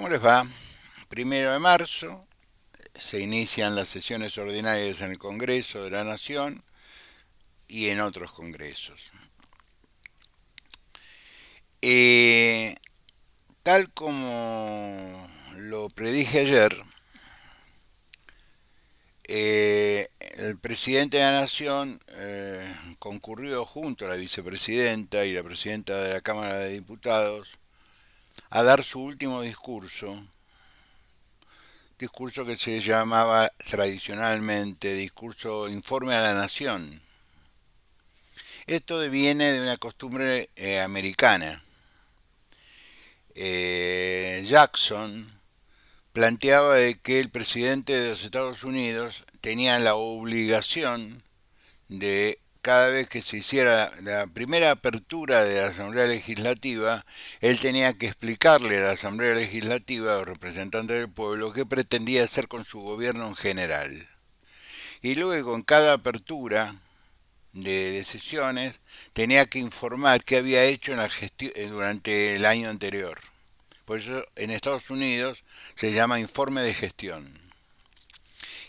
¿Cómo les va? 1 de marzo se inician las sesiones ordinarias en el Congreso de la Nación y en otros congresos. Eh, Tal como lo predije ayer, el presidente de la Nación concurrió junto a la vicepresidenta y la presidenta de la Cámara de Diputados a dar su último discurso que se llamaba tradicionalmente discurso informe a la nación. Esto viene de una costumbre americana. Jackson planteaba de que el presidente de los Estados Unidos tenía la obligación de cada vez que se hiciera la primera apertura de la Asamblea Legislativa, él tenía que explicarle a la Asamblea Legislativa, a los representantes del pueblo, qué pretendía hacer con su gobierno en general. Y luego, en cada apertura de sesiones, tenía que informar qué había hecho en la durante el año anterior. Por eso, en Estados Unidos se llama informe de gestión.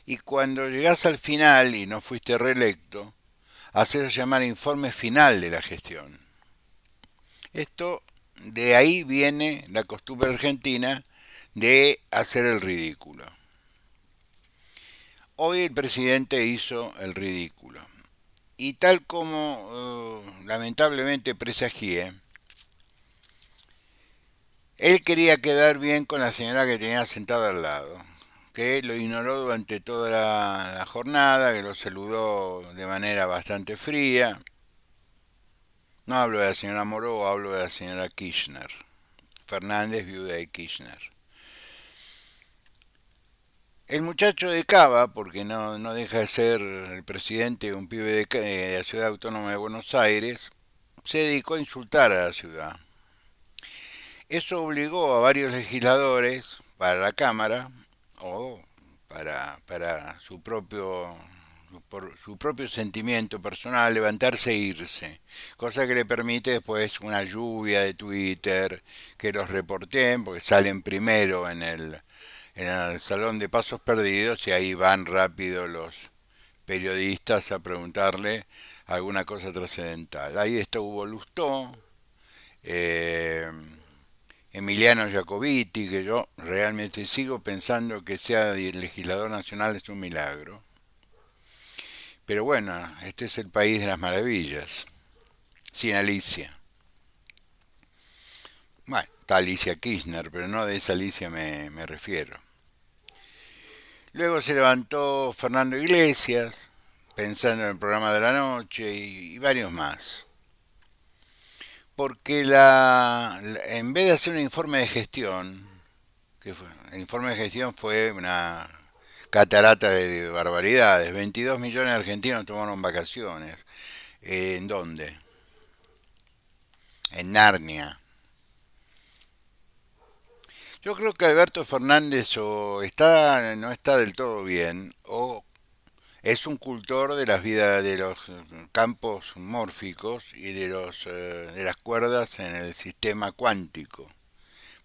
Y cuando llegás al final y no fuiste reelecto, haces llamar informe final de la gestión. Esto, de ahí viene la costumbre argentina de hacer el ridículo. Hoy el presidente hizo el ridículo. Y tal como lamentablemente presagié, él quería quedar bien con la señora que tenía sentada al lado, que lo ignoró durante toda la jornada, que lo saludó de manera bastante fría. No hablo de la señora Moró, hablo de la señora Kirchner. Fernández, viuda de Kirchner. El muchacho de Cava, porque no deja de ser el presidente, un pibe de la ciudad autónoma de Buenos Aires, se dedicó a insultar a la ciudad. Eso obligó a varios legisladores para la Cámara o para por su propio sentimiento personal levantarse e irse, cosa que le permite después una lluvia de Twitter, que los reporteen, porque salen primero en el salón de pasos perdidos y ahí van rápido los periodistas a preguntarle alguna cosa trascendental. Ahí estuvo Lustó, eh, Emiliano Jacobiti, que yo realmente sigo pensando que sea el legislador nacional es un milagro. Pero bueno, este es el país de las maravillas, sin Alicia. Bueno, está Alicia Kirchner, pero no de esa Alicia me refiero. Luego se levantó Fernando Iglesias, pensando en el programa de la noche y varios más. Porque en vez de hacer un informe de gestión, el informe de gestión fue una catarata de barbaridades. 22 millones de argentinos tomaron vacaciones. ¿En dónde? En Narnia. Yo creo que Alberto Fernández no está del todo bien, o es un cultor de las vidas de los campos mórficos y de las cuerdas en el sistema cuántico.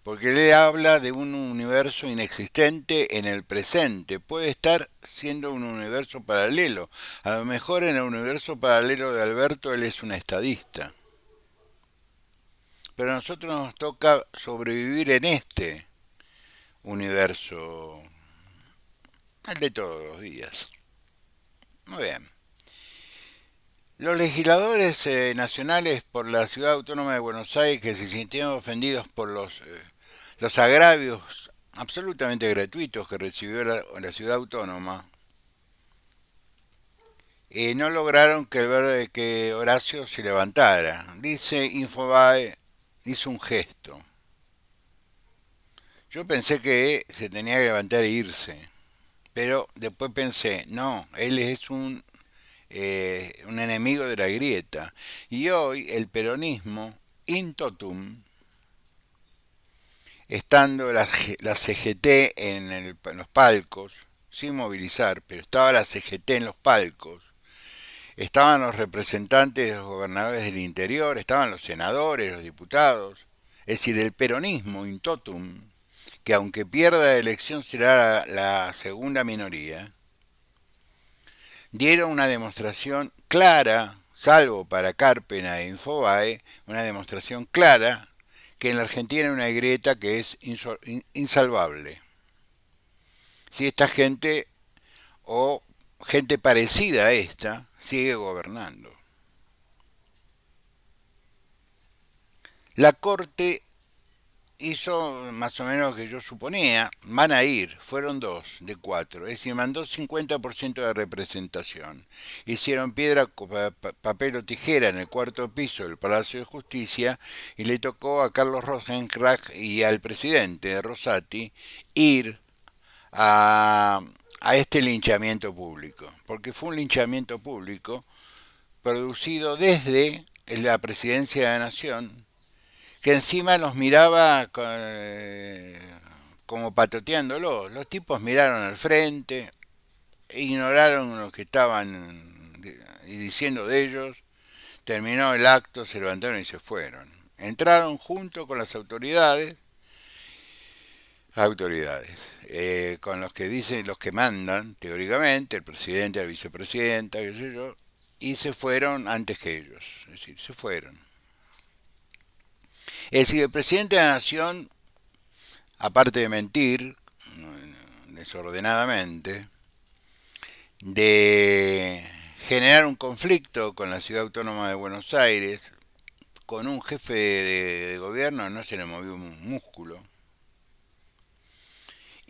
Porque él habla de un universo inexistente en el presente. Puede estar siendo un universo paralelo. A lo mejor en el universo paralelo de Alberto él es un estadista. Pero a nosotros nos toca sobrevivir en este universo, el de todos los días. Muy bien. Los legisladores nacionales por la Ciudad Autónoma de Buenos Aires que se sintieron ofendidos por los agravios absolutamente gratuitos que recibió la Ciudad Autónoma, no lograron que Horacio se levantara. Dice Infobae, hizo un gesto. Yo pensé que se tenía que levantar e irse, pero después pensé, no, él es un enemigo de la grieta. Y hoy el peronismo, in totum, estando la CGT en los palcos, sin movilizar, pero estaba la CGT en los palcos, estaban los representantes de los gobernadores del interior, estaban los senadores, los diputados, es decir, el peronismo in totum, que aunque pierda la elección será la segunda minoría, dieron una demostración clara, salvo para Carpena e Infobae, una demostración clara que en la Argentina hay una grieta que es insalvable. Si esta gente o gente parecida a esta sigue gobernando. La Corte hizo más o menos lo que yo suponía, van a ir, fueron dos de cuatro, es decir, mandó 50% de representación. Hicieron piedra, papel o tijera en el cuarto piso del Palacio de Justicia y le tocó a Carlos Rosenkrantz y al presidente Rosati ir a, a este linchamiento público, porque fue un linchamiento público producido desde la presidencia de la Nación, que encima los miraba como patoteándolo. Los tipos miraron al frente, ignoraron lo que estaban diciendo de ellos, terminó el acto, se levantaron y se fueron. Entraron junto con las autoridades, con los que dicen, los que mandan, teóricamente, el presidente, la vicepresidenta, qué sé yo, y se fueron antes que ellos, es decir, se fueron. Es decir, el presidente de la nación, aparte de mentir desordenadamente, de generar un conflicto con la ciudad autónoma de Buenos Aires, con un jefe de gobierno no se le movió un músculo,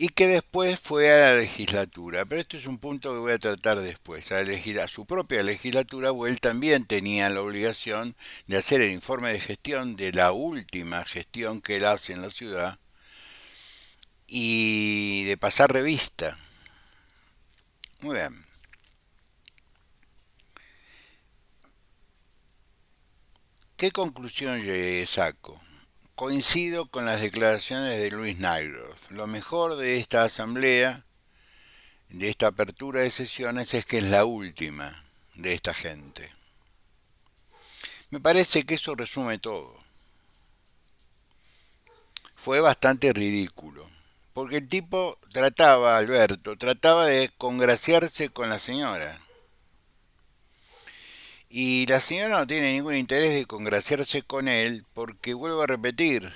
y que después fue a la legislatura. Pero esto es un punto que voy a tratar después. A su propia legislatura, pues él también tenía la obligación de hacer el informe de gestión de la última gestión que él hace en la ciudad y de pasar revista. Muy bien. ¿Qué conclusión saco? Coincido con las declaraciones de Luis Nagroth. Lo mejor de esta asamblea, de esta apertura de sesiones, es que es la última de esta gente. Me parece que eso resume todo. Fue bastante ridículo. Porque el tipo trataba, Alberto, trataba de congraciarse con la señora. Y la señora no tiene ningún interés de congraciarse con él porque, vuelvo a repetir,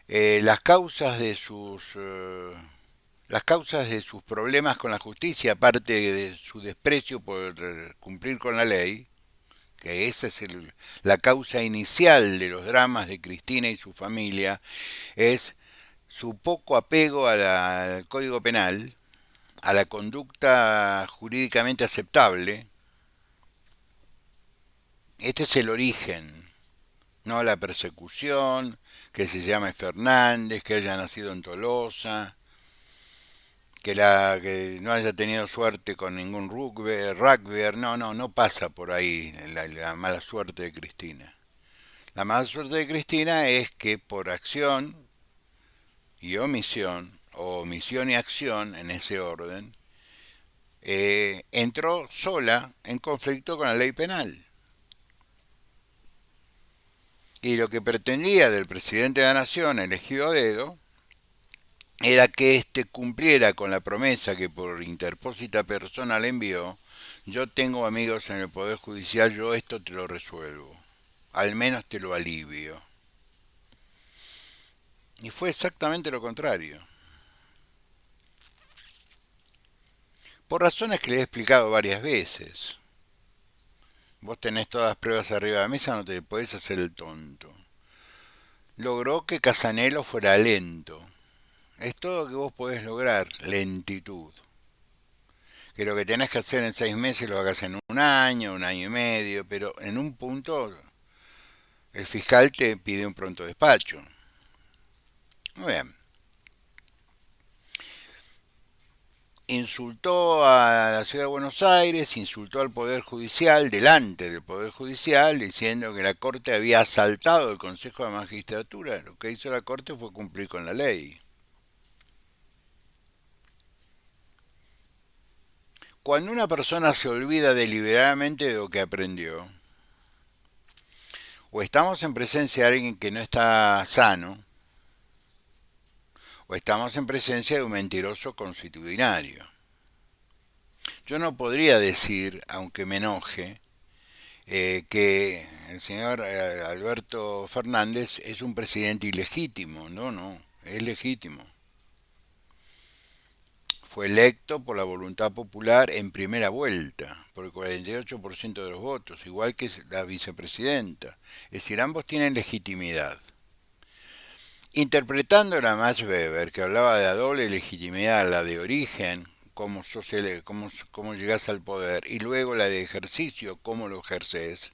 las causas de las causas de sus problemas con la justicia, aparte de su desprecio por cumplir con la ley, que esa es la causa inicial de los dramas de Cristina y su familia, es su poco apego al Código Penal, a la conducta jurídicamente aceptable. Este es el origen, no la persecución, que se llame Fernández, que haya nacido en Tolosa, que no haya tenido suerte con ningún rugby, no pasa por ahí la mala suerte de Cristina. La mala suerte de Cristina es que por acción y omisión, o omisión y acción en ese orden, entró sola en conflicto con la ley penal. Y lo que pretendía del presidente de la nación, elegido a dedo, era que éste cumpliera con la promesa que por interpósita persona le envió: yo tengo amigos en el Poder Judicial, yo esto te lo resuelvo, al menos te lo alivio. Y fue exactamente lo contrario. Por razones que le he explicado varias veces. Vos tenés todas las pruebas arriba de la mesa, no te podés hacer el tonto. Logró que Casanelo fuera lento. Es todo lo que vos podés lograr, lentitud. Que lo que tenés que hacer en 6 meses lo hagas en un año y medio, pero en un punto el fiscal te pide un pronto despacho. Muy bien. Insultó a la ciudad de Buenos Aires, insultó al Poder Judicial, delante del Poder Judicial, diciendo que la Corte había asaltado el Consejo de Magistratura. Lo que hizo la Corte fue cumplir con la ley. Cuando una persona se olvida deliberadamente de lo que aprendió, o estamos en presencia de alguien que no está sano, o estamos en presencia de un mentiroso constitucionario. Yo no podría decir, aunque me enoje, que el señor Alberto Fernández es un presidente ilegítimo. No, no, es legítimo. Fue electo por la voluntad popular en primera vuelta, por el 48% de los votos, igual que la vicepresidenta. Es decir, ambos tienen legitimidad. Interpretando a Max Weber, que hablaba de la doble legitimidad, la de origen, cómo llegás al poder, y luego la de ejercicio, cómo lo ejerces,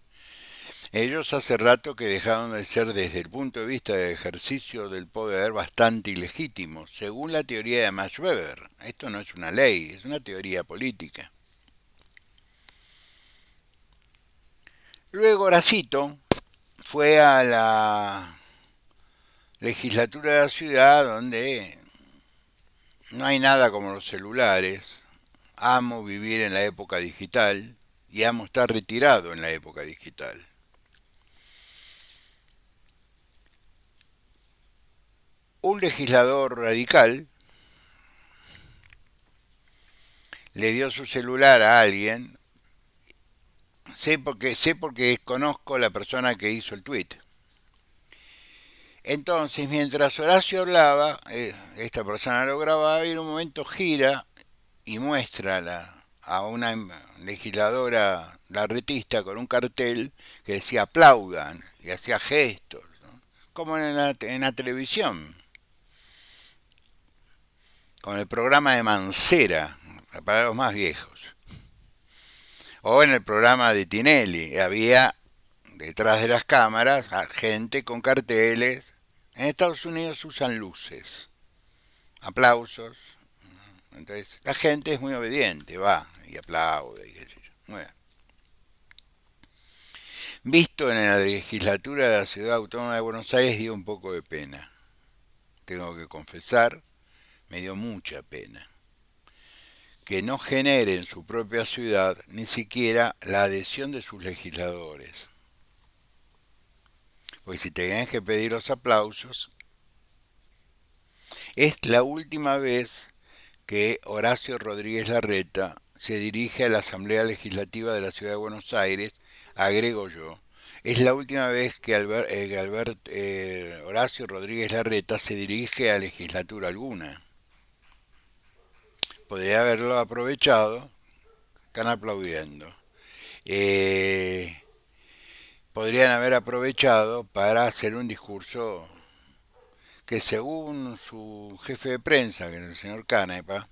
ellos hace rato que dejaron de ser desde el punto de vista de ejercicio del poder bastante ilegítimos, según la teoría de Max Weber. Esto no es una ley, es una teoría política. Luego Horacito fue a la legislatura de la ciudad donde no hay nada como los celulares. Amo vivir en la época digital y amo estar retirado en la época digital. Un legislador radical le dio su celular a alguien. Sé porque conozco la persona que hizo el tweet. Entonces, mientras Horacio hablaba, esta persona lo grababa y en un momento gira y muestra a una legisladora larretista con un cartel que decía aplaudan y hacía gestos, ¿no? Como en la televisión, con el programa de Mancera, para los más viejos. O en el programa de Tinelli, había detrás de las cámaras gente con carteles. En Estados Unidos usan luces, aplausos. Entonces la gente es muy obediente, va y aplaude y qué sé yo. Muy bien. Visto en la legislatura de la Ciudad Autónoma de Buenos Aires dio un poco de pena. Tengo que confesar, me dio mucha pena. Que no genere en su propia ciudad ni siquiera la adhesión de sus legisladores. Porque si tenés que pedir los aplausos, es la última vez que Horacio Rodríguez Larreta se dirige a la Asamblea Legislativa de la Ciudad de Buenos Aires, agrego yo. Es la última vez que Horacio Rodríguez Larreta se dirige a legislatura alguna. Podría haberlo aprovechado, están aplaudiendo. Eh, Podrían haber aprovechado para hacer un discurso que según su jefe de prensa, que es el señor Canepa,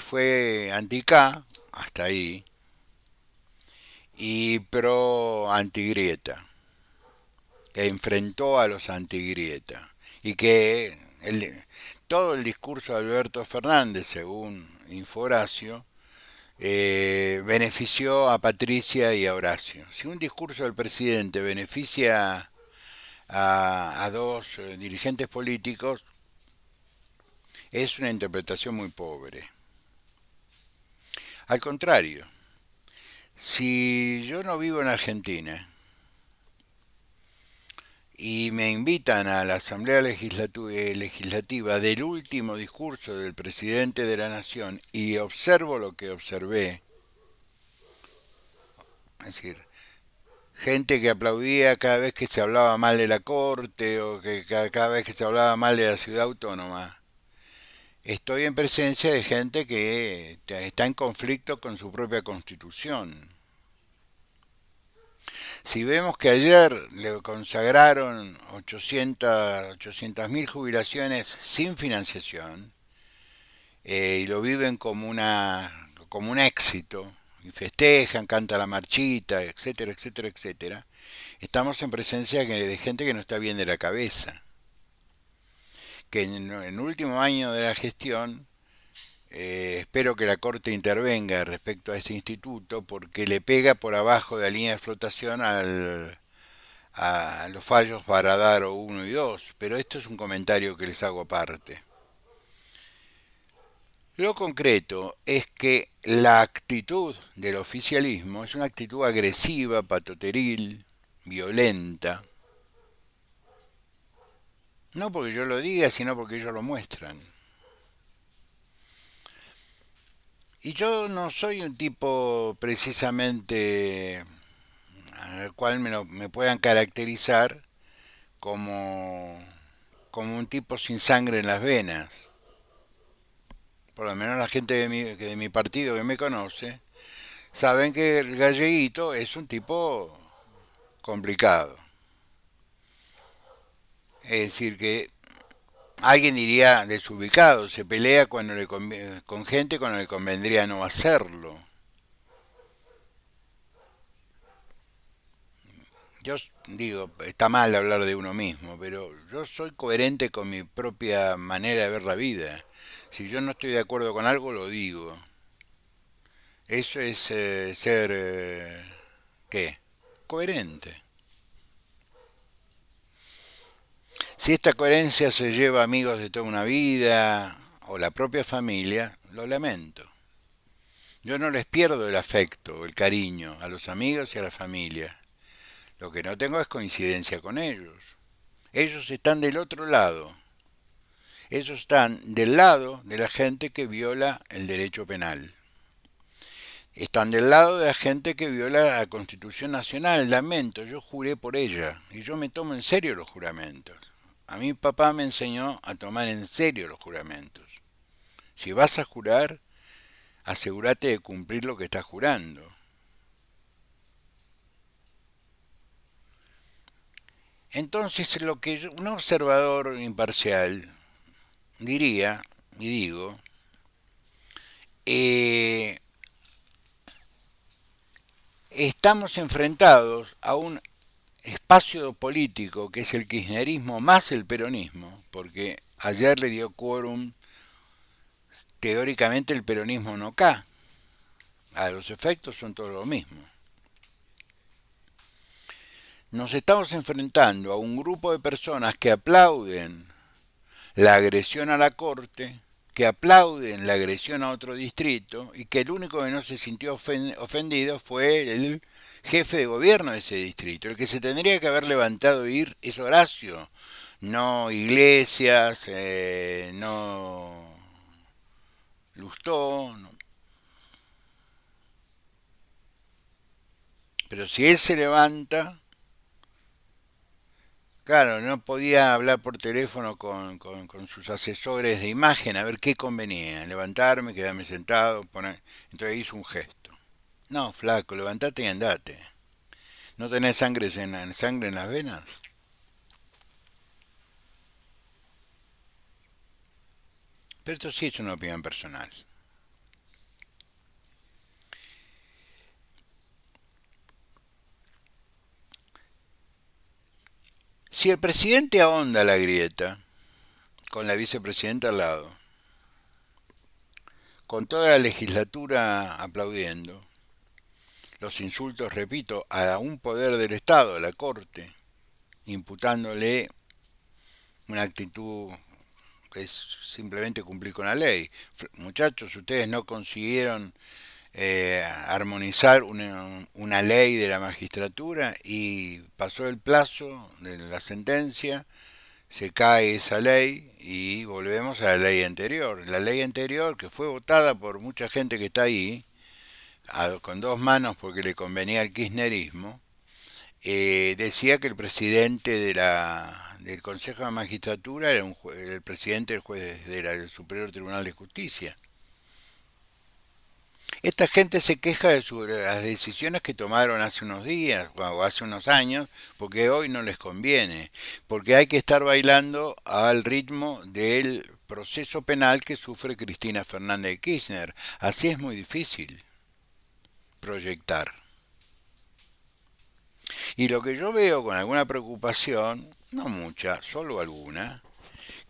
fue anti-K, hasta ahí, y pro antigrieta, que enfrentó a los antigrieta, y que todo el discurso de Alberto Fernández, según Inforacio, benefició a Patricia y a Horacio. Si un discurso del presidente beneficia a dos dirigentes políticos, es una interpretación muy pobre. Al contrario, si yo no vivo en Argentina y me invitan a la Asamblea Legislativa del último discurso del presidente de la Nación y observo lo que observé, es decir, gente que aplaudía cada vez que se hablaba mal de la Corte o que cada vez que se hablaba mal de la ciudad autónoma, estoy en presencia de gente que está en conflicto con su propia constitución. Si vemos que ayer le consagraron 800.000 jubilaciones sin financiación y lo viven como un éxito, y festejan, cantan la marchita, etcétera, etcétera, etcétera, estamos en presencia de gente que no está bien de la cabeza, que en el último año de la gestión espero que la Corte intervenga respecto a este instituto porque le pega por abajo de la línea de flotación a los fallos Baradaro 1 y 2, pero esto es un comentario que les hago aparte. Lo concreto es que la actitud del oficialismo es una actitud agresiva, patoteril, violenta. No porque yo lo diga, sino porque ellos lo muestran. Y yo no soy un tipo precisamente al cual me puedan caracterizar como, como un tipo sin sangre en las venas. Por lo menos la gente de mi partido que me conoce saben que el galleguito es un tipo complicado. Es decir, que alguien diría desubicado, se pelea cuando con gente cuando le convendría no hacerlo. Yo digo, está mal hablar de uno mismo, pero yo soy coherente con mi propia manera de ver la vida. Si yo no estoy de acuerdo con algo, lo digo. Eso es ser, ¿qué? Coherente. Si esta coherencia se lleva a amigos de toda una vida o la propia familia, lo lamento. Yo no les pierdo el afecto, el cariño a los amigos y a la familia. Lo que no tengo es coincidencia con ellos. Ellos están del otro lado. Ellos están del lado de la gente que viola el derecho penal. Están del lado de la gente que viola la Constitución Nacional. Lamento, yo juré por ella y yo me tomo en serio los juramentos. A mi papá me enseñó a tomar en serio los juramentos. Si vas a jurar, asegúrate de cumplir lo que estás jurando. Entonces, lo que un observador imparcial diría, y digo, eh, estamos enfrentados a un espacio político que es el kirchnerismo más el peronismo, porque ayer le dio quórum teóricamente el peronismo no K, a los efectos son todos lo mismo. Nos estamos enfrentando a un grupo de personas que aplauden la agresión a la Corte, que aplauden la agresión a otro distrito y que el único que no se sintió ofendido fue el jefe de gobierno de ese distrito. El que se tendría que haber levantado e ir es Horacio, no Iglesias, no Lustó. No. Pero si él se levanta, claro, no podía hablar por teléfono con sus asesores de imagen a ver qué convenía. Levantarme, quedarme sentado, poner. Entonces hizo un gesto. No, flaco, levantate y andate. ¿No tenés sangre en las venas? Pero esto sí es una opinión personal. Si el presidente ahonda la grieta, con la vicepresidenta al lado, con toda la legislatura aplaudiendo, los insultos, repito, a un poder del Estado, a la Corte, imputándole una actitud que es simplemente cumplir con la ley. Muchachos, ustedes no consiguieron armonizar una ley de la magistratura y pasó el plazo de la sentencia, se cae esa ley y volvemos a la ley anterior. La ley anterior, que fue votada por mucha gente que está ahí, con dos manos porque le convenía al kirchnerismo, decía que el presidente del Consejo de Magistratura era el presidente del juez del Superior Tribunal de Justicia. Esta gente se queja de las decisiones que tomaron hace unos días o hace unos años, porque hoy no les conviene, porque hay que estar bailando al ritmo del proceso penal que sufre Cristina Fernández de Kirchner. Así es muy difícil proyectar. Y lo que yo veo con alguna preocupación, no mucha, solo alguna,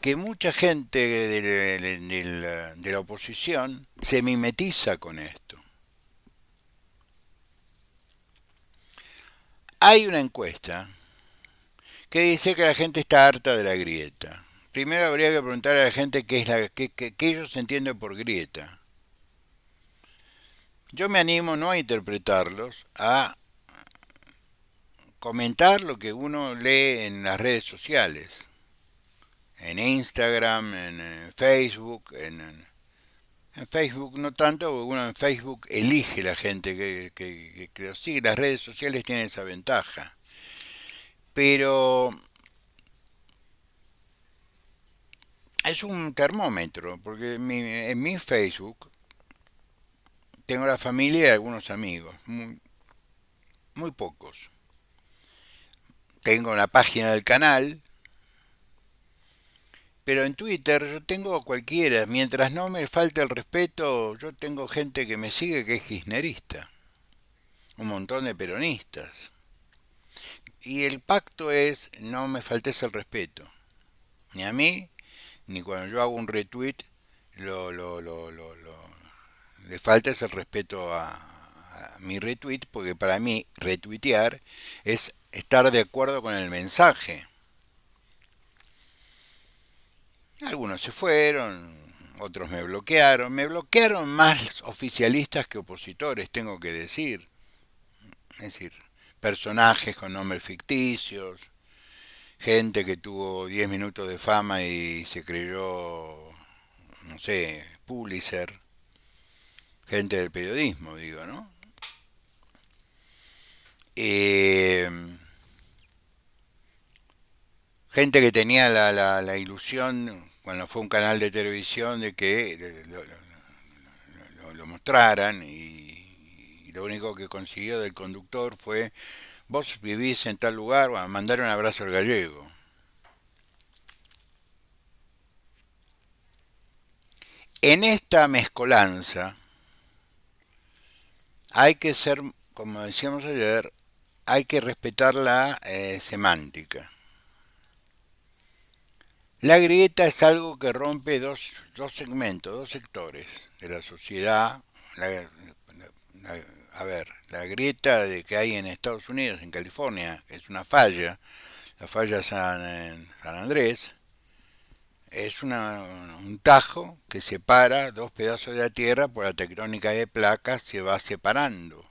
que mucha gente de la oposición se mimetiza con esto. Hay una encuesta que dice que la gente está harta de la grieta. Primero habría que preguntar a la gente qué es qué ellos entienden por grieta. Yo me animo no a interpretarlos, a comentar lo que uno lee en las redes sociales. en Instagram, en Facebook, en Facebook no tanto, porque uno en Facebook elige la gente que lo sigue. Las redes sociales tienen esa ventaja. Pero es un termómetro, porque en mi Facebook tengo la familia y algunos amigos, muy pocos. Tengo la página del canal, pero en Twitter yo tengo cualquiera. Mientras no me falte el respeto, yo tengo gente que me sigue que es kirchnerista, un montón de peronistas. Y el pacto es no me faltes el respeto, ni a mí, ni cuando yo hago un retweet, le faltes el respeto a mi retweet, porque para mí retuitear es estar de acuerdo con el mensaje. Algunos se fueron, otros me bloquearon más oficialistas que opositores, tengo que decir. Es decir, personajes con nombres ficticios, gente que tuvo 10 minutos de fama y se creyó, no sé, Pulitzer, gente del periodismo, digo, ¿no? Eh, gente que tenía la ilusión, cuando fue un canal de televisión, de que lo mostraran y lo único que consiguió del conductor fue, vos vivís en tal lugar, bueno, mandar un abrazo al gallego. En esta mezcolanza hay que ser, como decíamos ayer, hay que respetar la semántica. La grieta es algo que rompe dos segmentos, dos sectores de la sociedad. La, la- a ver, la grieta de que hay en Estados Unidos, en California, que es una falla, la falla San Andrés, es un tajo que separa dos pedazos de la Tierra por la tectónica de placas, se va separando.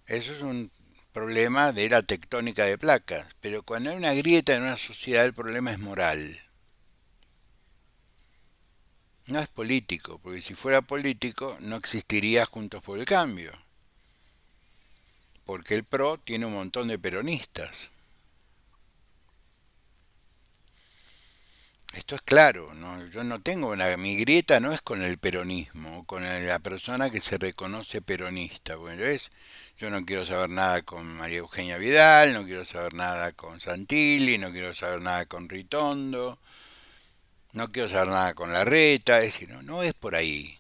Eso es un problema de la tectónica de placas, pero cuando hay una grieta en una sociedad el problema es moral. No es político, porque si fuera político no existiría Juntos por el Cambio, porque el PRO tiene un montón de peronistas. Esto es claro, ¿no? Yo no tengo mi grieta no es con el peronismo, con la persona que se reconoce peronista. Bueno, yo no quiero saber nada con María Eugenia Vidal, no quiero saber nada con Santilli, no quiero saber nada con Ritondo, no quiero saber nada con Larreta, es decir, no es por ahí.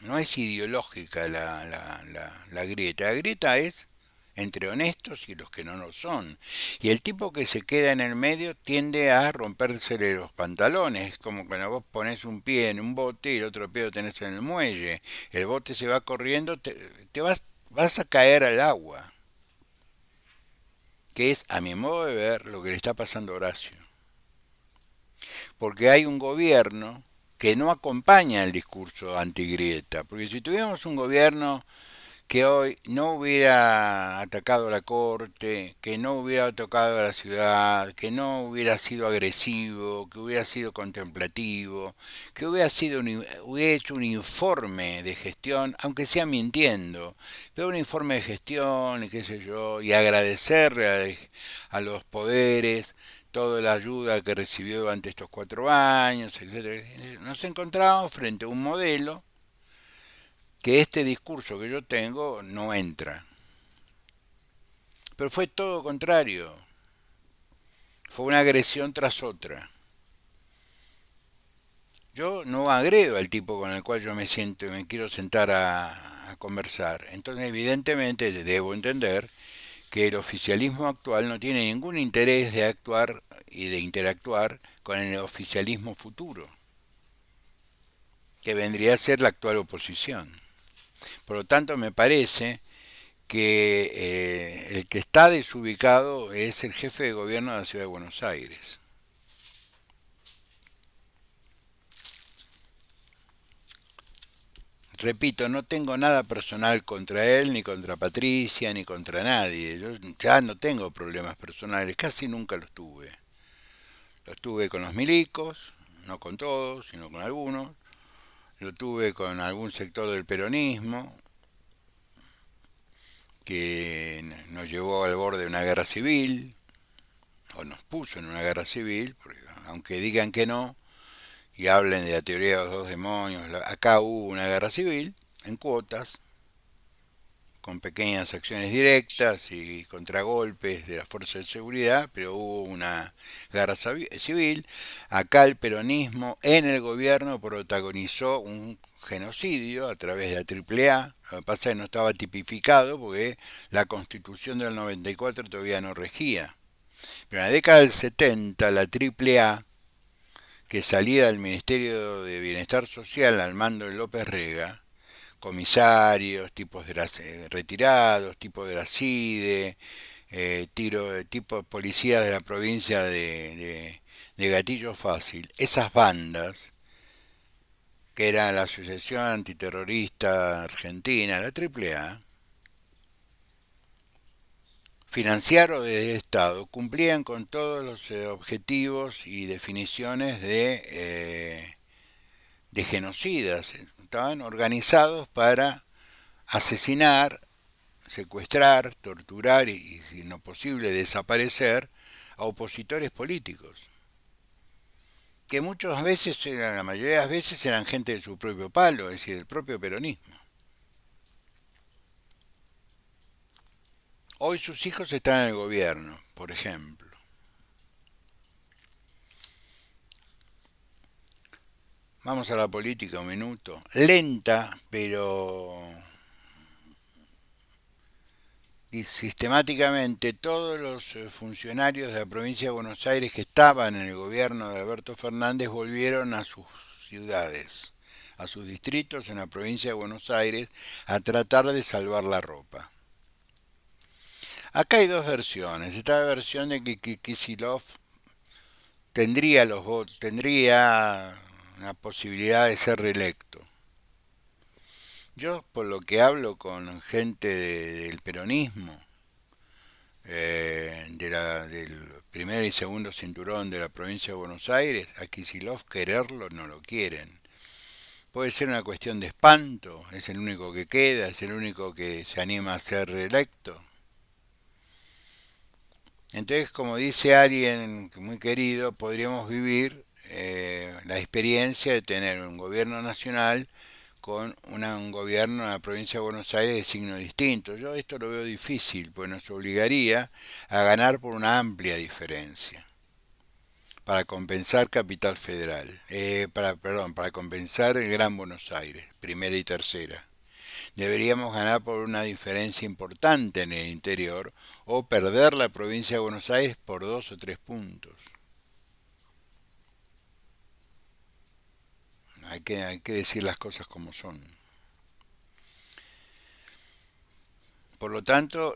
No es ideológica la grieta. La grieta es entre honestos y los que no lo son. Y el tipo que se queda en el medio tiende a rompérsele los pantalones. Es como cuando vos pones un pie en un bote y el otro pie lo tenés en el muelle. El bote se va corriendo, vas a caer al agua. Que es, a mi modo de ver, lo que le está pasando a Horacio. Porque hay un gobierno que no acompaña el discurso antigrieta. Porque si tuviéramos un gobierno que hoy no hubiera atacado a la corte, que no hubiera tocado a la ciudad, que no hubiera sido agresivo, que hubiera sido contemplativo, que hubiera hecho un informe de gestión, aunque sea mintiendo, pero un informe de gestión y qué sé yo, y agradecerle a los poderes toda la ayuda que recibió durante estos 4 años, etcétera. Nos encontramos frente a un modelo que este discurso que yo tengo no entra. Pero fue todo contrario. Fue una agresión tras otra. Yo no agredo al tipo con el cual yo me siento y me quiero sentar a conversar. Entonces, evidentemente, debo entender que el oficialismo actual no tiene ningún interés de actuar y de interactuar con el oficialismo futuro, que vendría a ser la actual oposición. Por lo tanto, me parece que el que está desubicado es el jefe de gobierno de la ciudad de Buenos Aires. Repito, no tengo nada personal contra él, ni contra Patricia, ni contra nadie. Yo ya no tengo problemas personales, casi nunca los tuve. Lo tuve con los milicos, no con todos, sino con algunos. Lo tuve con algún sector del peronismo, que nos llevó al borde de una guerra civil, o nos puso en una guerra civil, porque aunque digan que no, y hablen de la teoría de los dos demonios, acá hubo una guerra civil, en cuotas, con pequeñas acciones directas y contragolpes de las fuerzas de seguridad, pero hubo una guerra civil. Acá el peronismo en el gobierno protagonizó un genocidio a través de la AAA. Lo que pasa es que no estaba tipificado porque la constitución del 94 todavía no regía. Pero en la década del 70 la AAA, que salía del Ministerio de Bienestar Social al mando de López Rega, comisarios, tipos de las retirados, tipos de la CIDE, tipo policías de la provincia de Gatillo Fácil, esas bandas, que eran la Asociación Antiterrorista Argentina, la AAA, financiados desde el Estado, cumplían con todos los objetivos y definiciones de genocidas. Estaban organizados para asesinar, secuestrar, torturar y, si no posible, desaparecer a opositores políticos. Que muchas veces, la mayoría de las veces, eran gente de su propio palo, es decir, del propio peronismo. Hoy sus hijos están en el gobierno, por ejemplo. Vamos a la política un minuto. Lenta, pero y sistemáticamente todos los funcionarios de la provincia de Buenos Aires que estaban en el gobierno de Alberto Fernández volvieron a sus ciudades, a sus distritos en la provincia de Buenos Aires a tratar de salvar la ropa. Acá hay dos versiones. Está la versión de que Kicillof tendría los votos, tendría una posibilidad de ser reelecto. Yo, por lo que hablo con gente del peronismo, del primer y segundo cinturón de la provincia de Buenos Aires, a Kicillof quererlo no lo quieren. Puede ser una cuestión de espanto, es el único que queda, es el único que se anima a ser reelecto. Entonces, como dice alguien muy querido, podríamos vivir la experiencia de tener un gobierno nacional con un gobierno en la provincia de Buenos Aires de signo distinto. Yo esto lo veo difícil, pues nos obligaría a ganar por una amplia diferencia para compensar Capital Federal, para compensar el Gran Buenos Aires, primera y tercera. Deberíamos ganar por una diferencia importante en el interior o perder la provincia de Buenos Aires por 2 o 3 puntos. Hay que decir las cosas como son. Por lo tanto,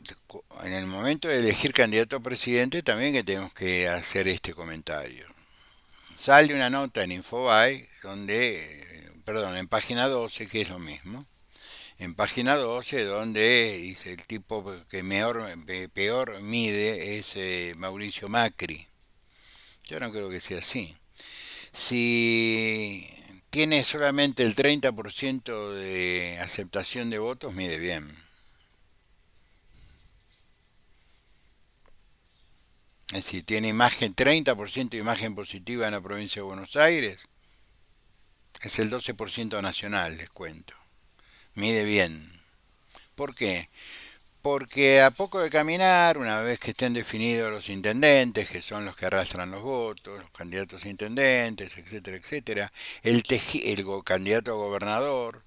en el momento de elegir candidato a presidente también que tenemos que hacer este comentario. Sale una nota en Infobae perdón, en página 12, que es lo mismo, en página 12 donde dice el tipo que peor mide es Mauricio Macri. Yo no creo que sea así. Si tiene solamente el 30% de aceptación de votos, mide bien. Es decir, tiene 30% de imagen positiva en la provincia de Buenos Aires. Es el 12% nacional, les cuento. Mide bien. ¿Por qué? Porque a poco de caminar, una vez que estén definidos los intendentes, que son los que arrastran los votos, los candidatos a intendentes, etcétera, etcétera, el candidato a gobernador,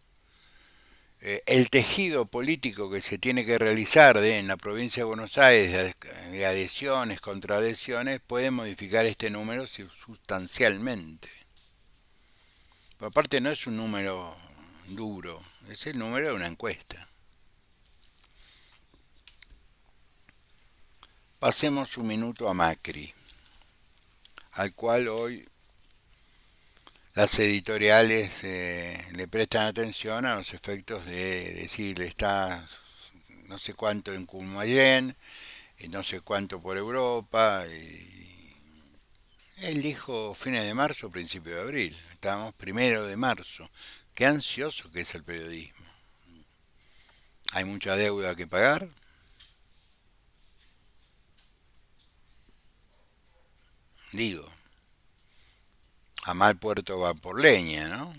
el tejido político que se tiene que realizar en la provincia de Buenos Aires, de adhesiones, contradhesiones, puede modificar este número sustancialmente. Por aparte no es un número duro, es el número de una encuesta. Pasemos un minuto a Macri, al cual hoy las editoriales le prestan atención a los efectos de decir está no sé cuánto en Cumayén, y no sé cuánto por Europa, Él dijo fines de marzo, principio de abril. Estábamos 1 de marzo. Qué ansioso que es el periodismo. Hay mucha deuda que pagar. Digo, a mal puerto va por leña, ¿no?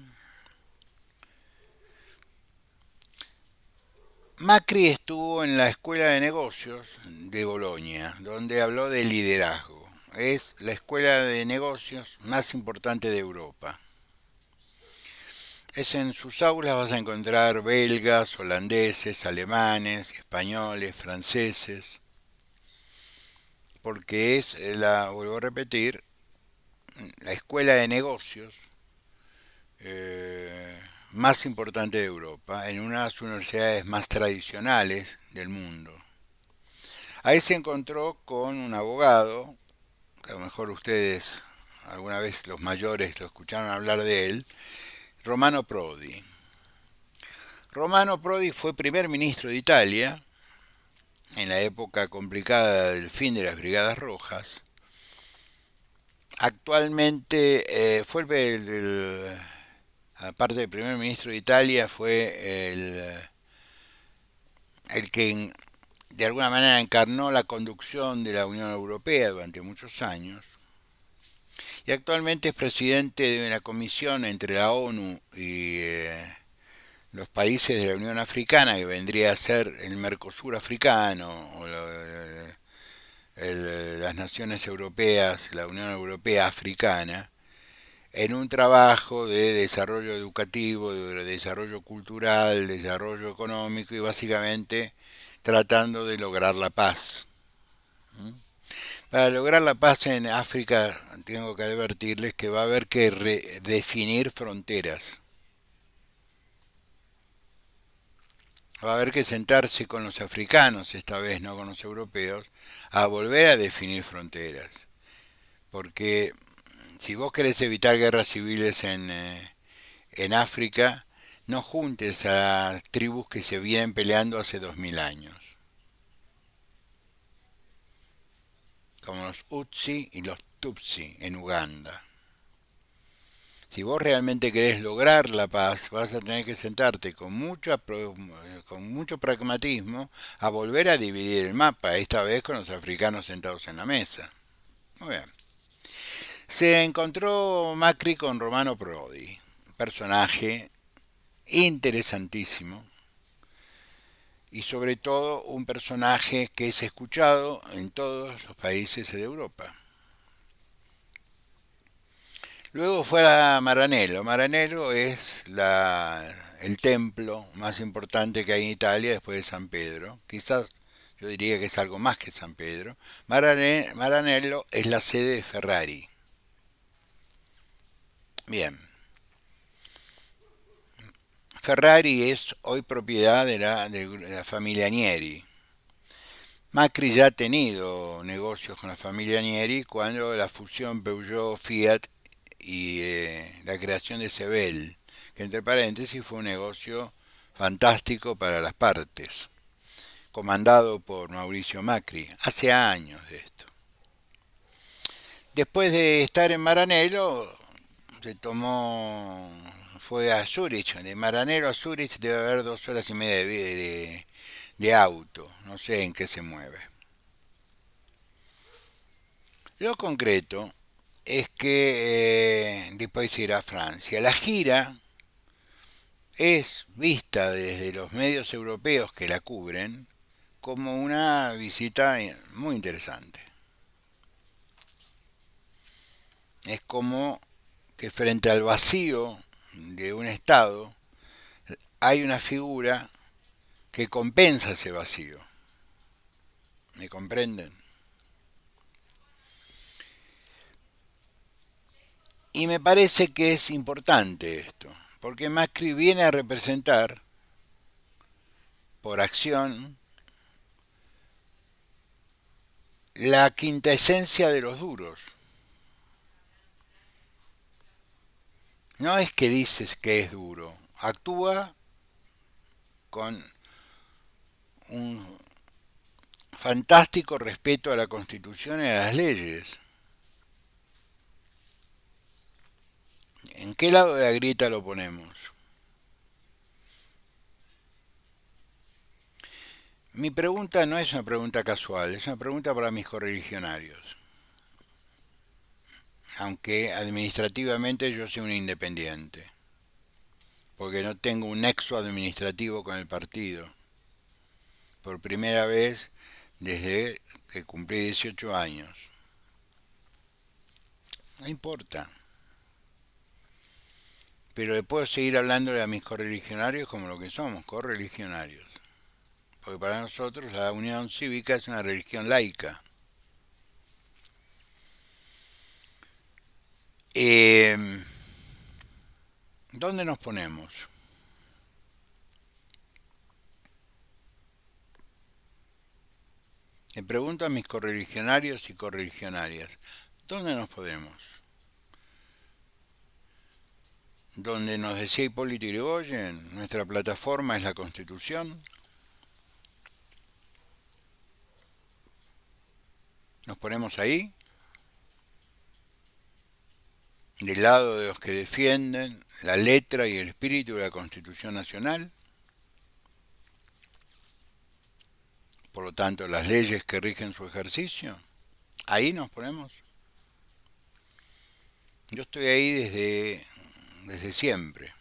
Macri estuvo en la Escuela de Negocios de Bolonia, donde habló de liderazgo. Es la escuela de negocios más importante de Europa. Es en sus aulas vas a encontrar belgas, holandeses, alemanes, españoles, franceses, porque es vuelvo a repetir, la escuela de negocios más importante de Europa, en una de las universidades más tradicionales del mundo. Ahí se encontró con un abogado, que a lo mejor ustedes alguna vez los mayores lo escucharon hablar de él, Romano Prodi. Romano Prodi fue primer ministro de Italia en la época complicada del fin de las Brigadas Rojas. Actualmente fue aparte del primer ministro de Italia, fue el que de alguna manera encarnó la conducción de la Unión Europea durante muchos años y actualmente es presidente de una comisión entre la ONU y los países de la Unión Africana, que vendría a ser el Mercosur africano o las naciones europeas, la Unión Europea africana, en un trabajo de desarrollo educativo, de desarrollo cultural, desarrollo económico y básicamente tratando de lograr la paz. Para lograr la paz en África tengo que advertirles que va a haber que redefinir fronteras. Va a haber que sentarse con los africanos, esta vez no con los europeos, a volver a definir fronteras. Porque si vos querés evitar guerras civiles en África, no juntes a tribus que se vienen peleando hace 2000 años, como los Utsi y los Tutsi en Uganda. Si vos realmente querés lograr la paz, vas a tener que sentarte con mucho pragmatismo a volver a dividir el mapa, esta vez con los africanos sentados en la mesa. Muy bien. Se encontró Macri con Romano Prodi, personaje interesantísimo y sobre todo un personaje que es escuchado en todos los países de Europa. Luego fue a Maranello. Maranello es el templo más importante que hay en Italia después de San Pedro. Quizás yo diría que es algo más que San Pedro. Maranello es la sede de Ferrari. Bien, Ferrari es hoy propiedad de la familia Agnelli. Macri ya ha tenido negocios con la familia Agnelli cuando la fusión Peugeot-Fiat y la creación de Sebel, que entre paréntesis fue un negocio fantástico para las partes, comandado por Mauricio Macri, hace años de esto. Después de estar en Maranello, fue a Zurich, de Maranello a Zurich debe haber 2 horas y media de auto, no sé en qué se mueve. Lo concreto es que después irá a Francia. La gira es vista desde los medios europeos que la cubren como una visita muy interesante. Es como que frente al vacío de un Estado hay una figura que compensa ese vacío. ¿Me comprenden? Y me parece que es importante esto, porque Macri viene a representar, por acción, la quinta esencia de los duros. No es que dices que es duro, actúa con un fantástico respeto a la Constitución y a las leyes. ¿En qué lado de la grieta lo ponemos? Mi pregunta no es una pregunta casual, es una pregunta para mis correligionarios, aunque administrativamente yo soy un independiente, porque no tengo un nexo administrativo con el partido, por primera vez desde que cumplí 18 años. No importa, pero le puedo seguir hablándole a mis correligionarios como lo que somos, correligionarios, porque para nosotros la Unión Cívica es una religión laica. Eh, ¿Dónde nos ponemos? Le pregunto a mis correligionarios y correligionarias, ¿dónde nos podemos? Donde nos decía Hipólito Yrigoyen, nuestra plataforma es la Constitución. ¿Nos ponemos ahí? Del lado de los que defienden la letra y el espíritu de la Constitución Nacional. Por lo tanto, las leyes que rigen su ejercicio. Ahí nos ponemos. Yo estoy ahí desde siempre,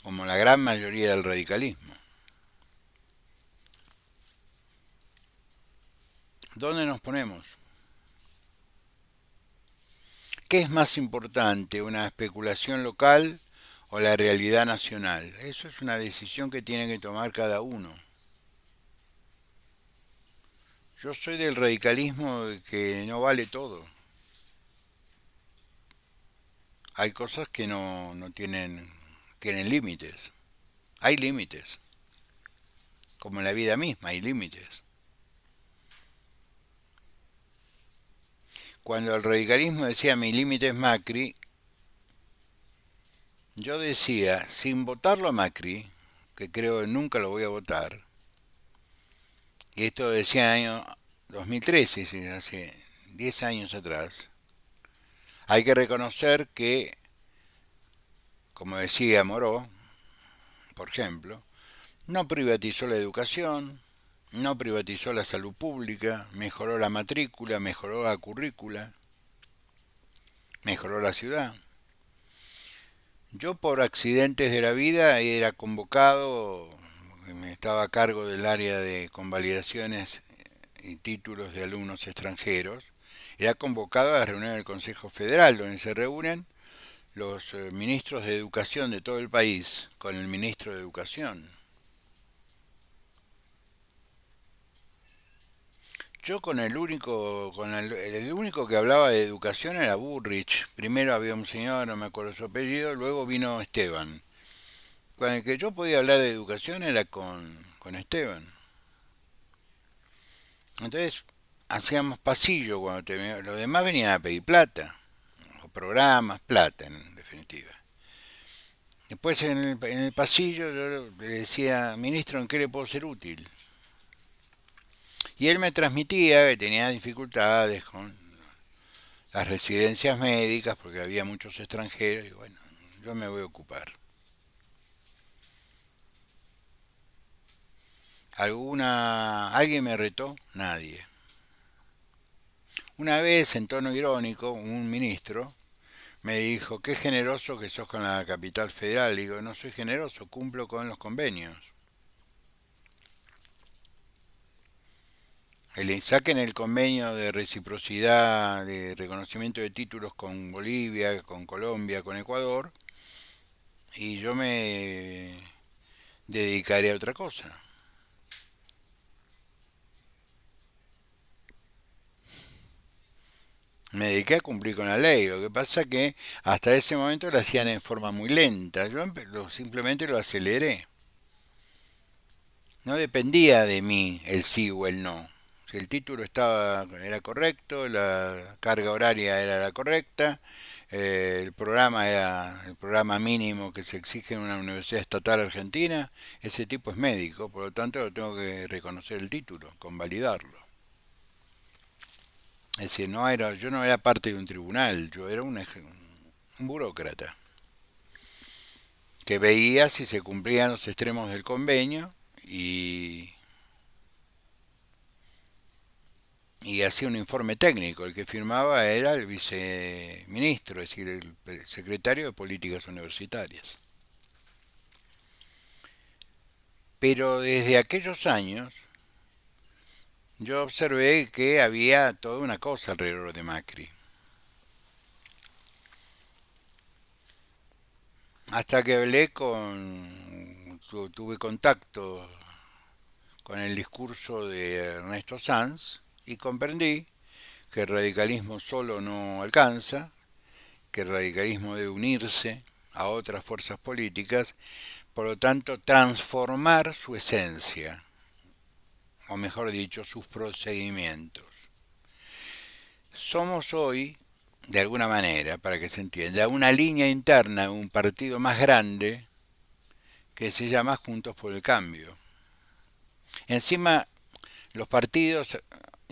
como la gran mayoría del radicalismo. ¿Dónde nos ponemos? ¿Qué es más importante, una especulación local o la realidad nacional? Eso es una decisión que tiene que tomar cada uno. Yo soy del radicalismo de que no vale todo. Hay cosas que no tienen límites. Hay límites. Como en la vida misma hay límites. Cuando el radicalismo decía mi límite es Macri, yo decía, sin votarlo a Macri, que creo que nunca lo voy a votar, y esto decía en el año 2013, hace 10 años atrás, hay que reconocer que, como decía Moró, por ejemplo, no privatizó la educación, no privatizó la salud pública, mejoró la matrícula, mejoró la currícula, mejoró la ciudad. Yo por accidentes de la vida era convocado, estaba a cargo del área de convalidaciones y títulos de alumnos extranjeros, era convocado a la reunión del Consejo Federal, donde se reúnen los ministros de educación de todo el país con el ministro de Educación. Yo el único que hablaba de educación era Burrich. Primero había un señor, no me acuerdo su apellido, luego vino Esteban. Con el que yo podía hablar de educación era con Esteban. Entonces hacíamos pasillo cuando terminaba. Los demás venían a pedir plata, o programas, plata en definitiva. Después en el pasillo yo le decía, ministro, ¿en qué le puedo ser útil? Y él me transmitía que tenía dificultades con las residencias médicas porque había muchos extranjeros y bueno, yo me voy a ocupar. ¿Alguien me retó? Nadie. Una vez, en tono irónico, un ministro me dijo, qué generoso que sos con la capital federal. Le digo, no soy generoso, cumplo con los convenios. Saquen el convenio de reciprocidad, de reconocimiento de títulos con Bolivia, con Colombia, con Ecuador, y yo me dedicaré a otra cosa. Me dediqué a cumplir con la ley. Lo que pasa que hasta ese momento lo hacían en forma muy lenta. Yo simplemente lo aceleré. No dependía de mí el sí o el no. Si el título era correcto, la carga horaria era la correcta, el programa era el programa mínimo que se exige en una universidad estatal argentina, ese tipo es médico, por lo tanto tengo que reconocer el título, convalidarlo. Es decir, yo no era parte de un tribunal, yo era un burócrata, que veía si se cumplían los extremos del convenio y, y hacía un informe técnico. El que firmaba era el viceministro, es decir, el secretario de Políticas Universitarias. Pero desde aquellos años yo observé que había toda una cosa alrededor de Macri. Hasta que tuve contacto con el discurso de Ernesto Sanz y comprendí que el radicalismo solo no alcanza, que el radicalismo debe unirse a otras fuerzas políticas, por lo tanto transformar su esencia, o mejor dicho, sus procedimientos. Somos hoy, de alguna manera, para que se entienda, una línea interna de un partido más grande que se llama Juntos por el Cambio. Encima, los partidos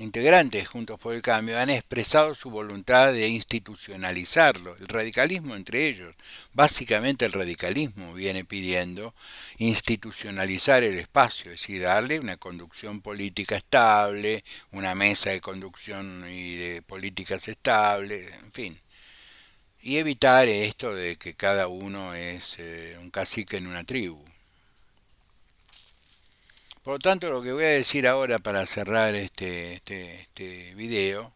integrantes de Juntos por el Cambio han expresado su voluntad de institucionalizarlo, el radicalismo entre ellos. Básicamente el radicalismo viene pidiendo institucionalizar el espacio, es decir, darle una conducción política estable, una mesa de conducción y de políticas estable, en fin. Y evitar esto de que cada uno es un cacique en una tribu. Por lo tanto, lo que voy a decir ahora para cerrar este video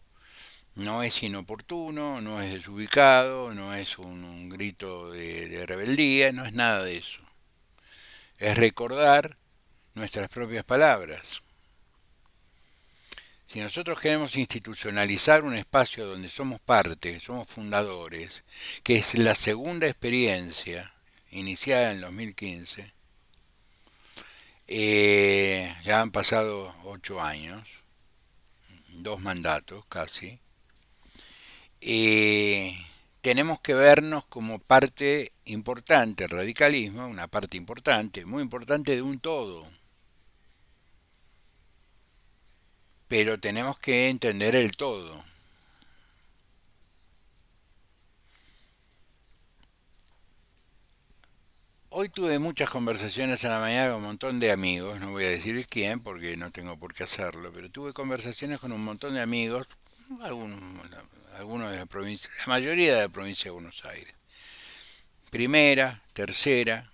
no es inoportuno, no es desubicado, no es un grito de rebeldía, no es nada de eso. Es recordar nuestras propias palabras. Si nosotros queremos institucionalizar un espacio donde somos parte, somos fundadores, que es la segunda experiencia iniciada en 2015, ya han pasado 8 años, 2 mandatos casi, tenemos que vernos como parte importante, el radicalismo, una parte importante, muy importante de un todo. Pero tenemos que entender el todo. Hoy tuve muchas conversaciones a la mañana con un montón de amigos, no voy a decir quién porque no tengo por qué hacerlo, pero tuve conversaciones con un montón de amigos, algunos, algunos de la provincia, la mayoría de la provincia de Buenos Aires. Primera, tercera,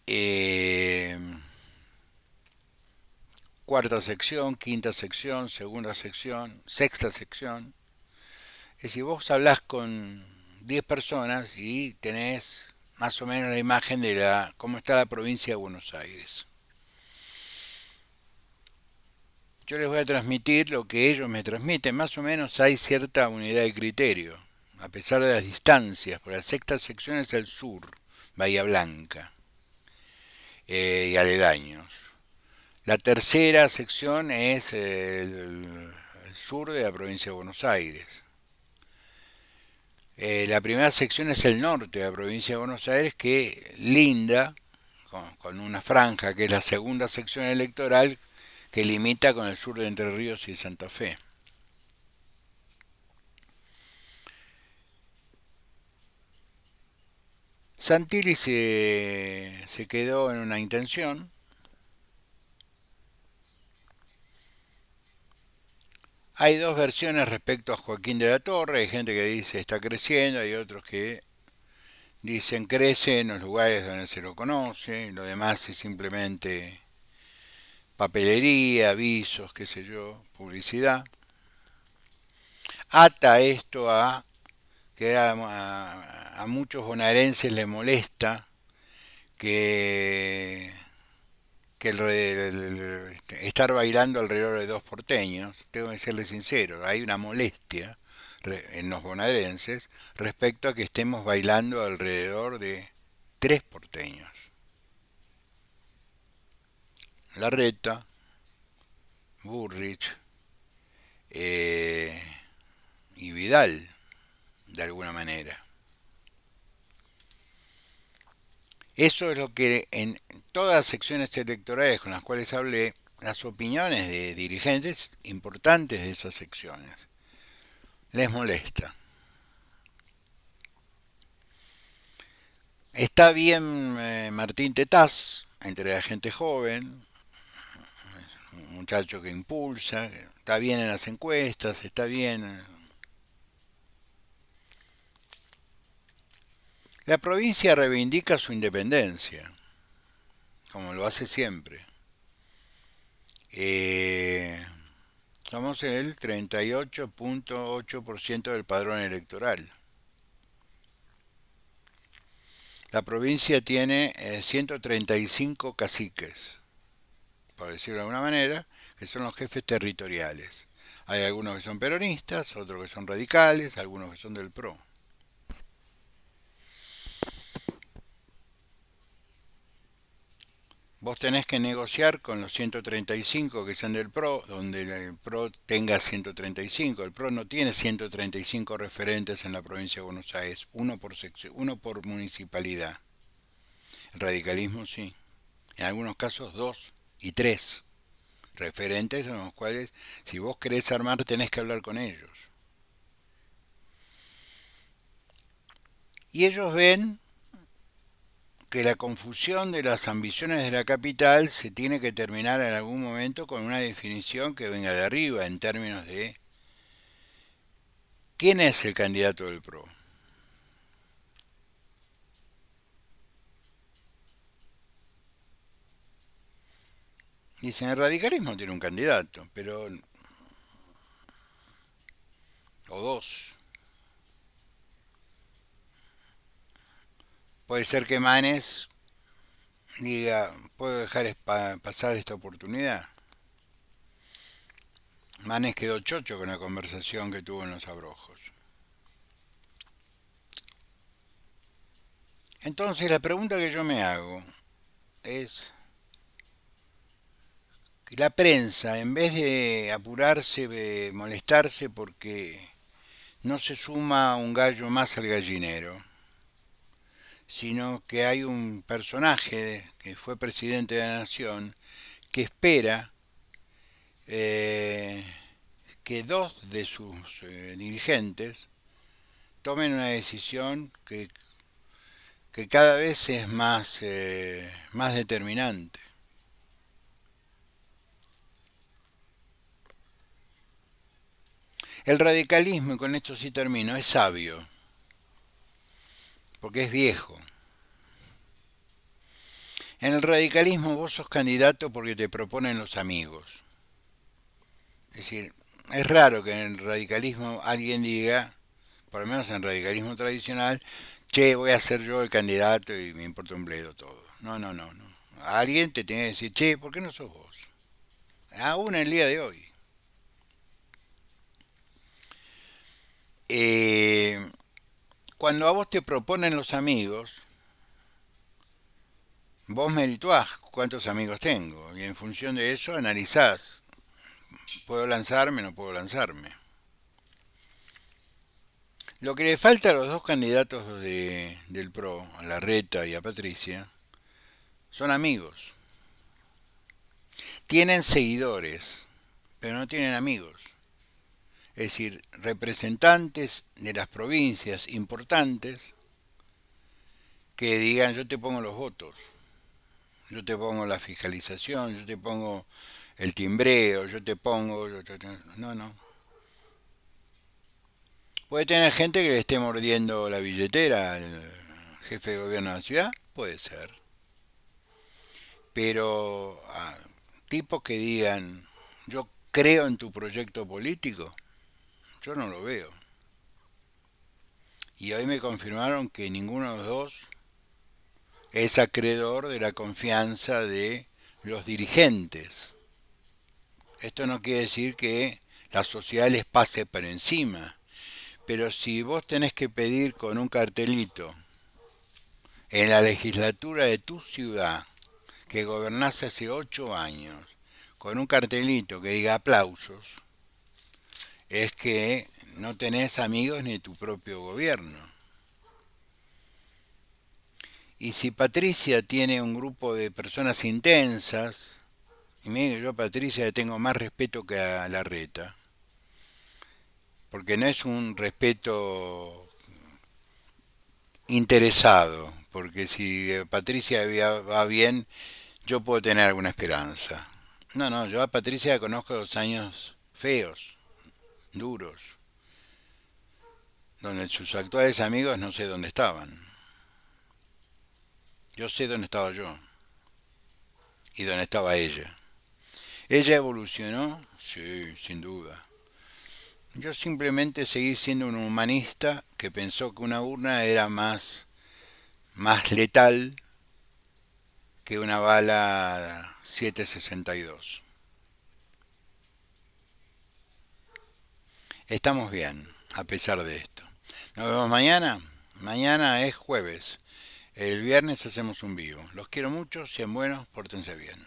eh, cuarta sección, quinta sección, segunda sección, sexta sección. Es decir, vos hablás con 10 personas y tenés más o menos la imagen de cómo está la provincia de Buenos Aires. Yo les voy a transmitir lo que ellos me transmiten. Más o menos hay cierta unidad de criterio, a pesar de las distancias. Por la sexta sección es el sur, Bahía Blanca y aledaños. La tercera sección es el sur de la provincia de Buenos Aires. La primera sección es el norte de la provincia de Buenos Aires, que linda con una franja, que es la segunda sección electoral, que limita con el sur de Entre Ríos y Santa Fe. Santilli se quedó en una intención. Hay dos versiones respecto a Joaquín de la Torre. Hay gente que dice está creciendo, hay otros que dicen crece en los lugares donde se lo conoce, lo demás es simplemente papelería, avisos, qué sé yo, publicidad. Ata esto a que a muchos bonaerenses les molesta que, estar bailando alrededor de dos porteños. Tengo que serles sincero, hay una molestia en los bonaerenses respecto a que estemos bailando alrededor de tres porteños. Larreta, Burrich y Vidal, de alguna manera. Eso es lo que en todas las secciones electorales con las cuales hablé, las opiniones de dirigentes importantes de esas secciones les molesta. Está bien Martín Tetaz, entre la gente joven, un muchacho que impulsa, que está bien en las encuestas, está bien. La provincia reivindica su independencia, como lo hace siempre. Eh, Somos el 38.8% del padrón electoral. La provincia tiene 135 caciques, por decirlo de alguna manera, que son los jefes territoriales. Hay algunos que son peronistas, otros que son radicales, algunos que son del PRO. Vos tenés que negociar con los 135 que son del PRO, donde el PRO tenga 135. El PRO no tiene 135 referentes en la provincia de Buenos Aires, uno por sección, uno por municipalidad. El radicalismo sí. En algunos casos dos y tres referentes en los cuales si vos querés armar tenés que hablar con ellos. Y ellos ven que la confusión de las ambiciones de la capital se tiene que terminar en algún momento con una definición que venga de arriba en términos de quién es el candidato del PRO. Dicen, el radicalismo tiene un candidato, pero o dos. Puede ser que Manes diga, puedo dejar pasar esta oportunidad. Manes quedó chocho con la conversación que tuvo en Los Abrojos. Entonces la pregunta que yo me hago es, que la prensa, en vez de apurarse, de molestarse porque no se suma un gallo más al gallinero, sino que hay un personaje que fue presidente de la nación que espera eh, que dos de sus dirigentes tomen una decisión que cada vez es más determinante. El radicalismo, y con esto sí termino, es sabio, porque es viejo. En el radicalismo vos sos candidato porque te proponen los amigos. Es decir, es raro que en el radicalismo alguien diga, por lo menos en el radicalismo tradicional, che, voy a ser yo el candidato y me importa un bledo todo. No, no, no, no. Alguien te tiene que decir, che, ¿por qué no sos vos? Aún en el día de hoy. Eh, Cuando a vos te proponen los amigos, vos merituás cuántos amigos tengo y en función de eso analizás, ¿puedo lanzarme o no puedo lanzarme? Lo que le falta a los dos candidatos del PRO, a Larreta y a Patricia, son amigos. Tienen seguidores, pero no tienen amigos. Es decir, representantes de las provincias importantes que digan yo te pongo los votos, yo te pongo la fiscalización, yo te pongo el timbreo, yo te pongo... No, no. Puede tener gente que le esté mordiendo la billetera al jefe de gobierno de la ciudad, puede ser. Pero tipos que digan, yo creo en tu proyecto político, yo no lo veo. Y hoy me confirmaron que ninguno de los dos es acreedor de la confianza de los dirigentes. Esto no quiere decir que la sociedad les pase por encima, pero si vos tenés que pedir con un cartelito en la legislatura de tu ciudad, que gobernás hace 8 años, con un cartelito que diga aplausos, es que no tenés amigos ni tu propio gobierno. Y si Patricia tiene un grupo de personas intensas, y mire, yo a Patricia le tengo más respeto que a Larreta, porque no es un respeto interesado, porque si Patricia va bien, yo puedo tener alguna esperanza. No, no, yo a Patricia la conozco 2 años feos, duros, donde sus actuales amigos no sé dónde estaban. Yo sé dónde estaba yo y dónde estaba ella. ¿Ella evolucionó? Sí, sin duda. Yo simplemente seguí siendo un humanista que pensó que una urna era más letal que una bala 7,62. Estamos bien, a pesar de esto. Nos vemos mañana. Mañana es jueves. El viernes hacemos un vivo. Los quiero mucho, sean buenos, pórtense bien.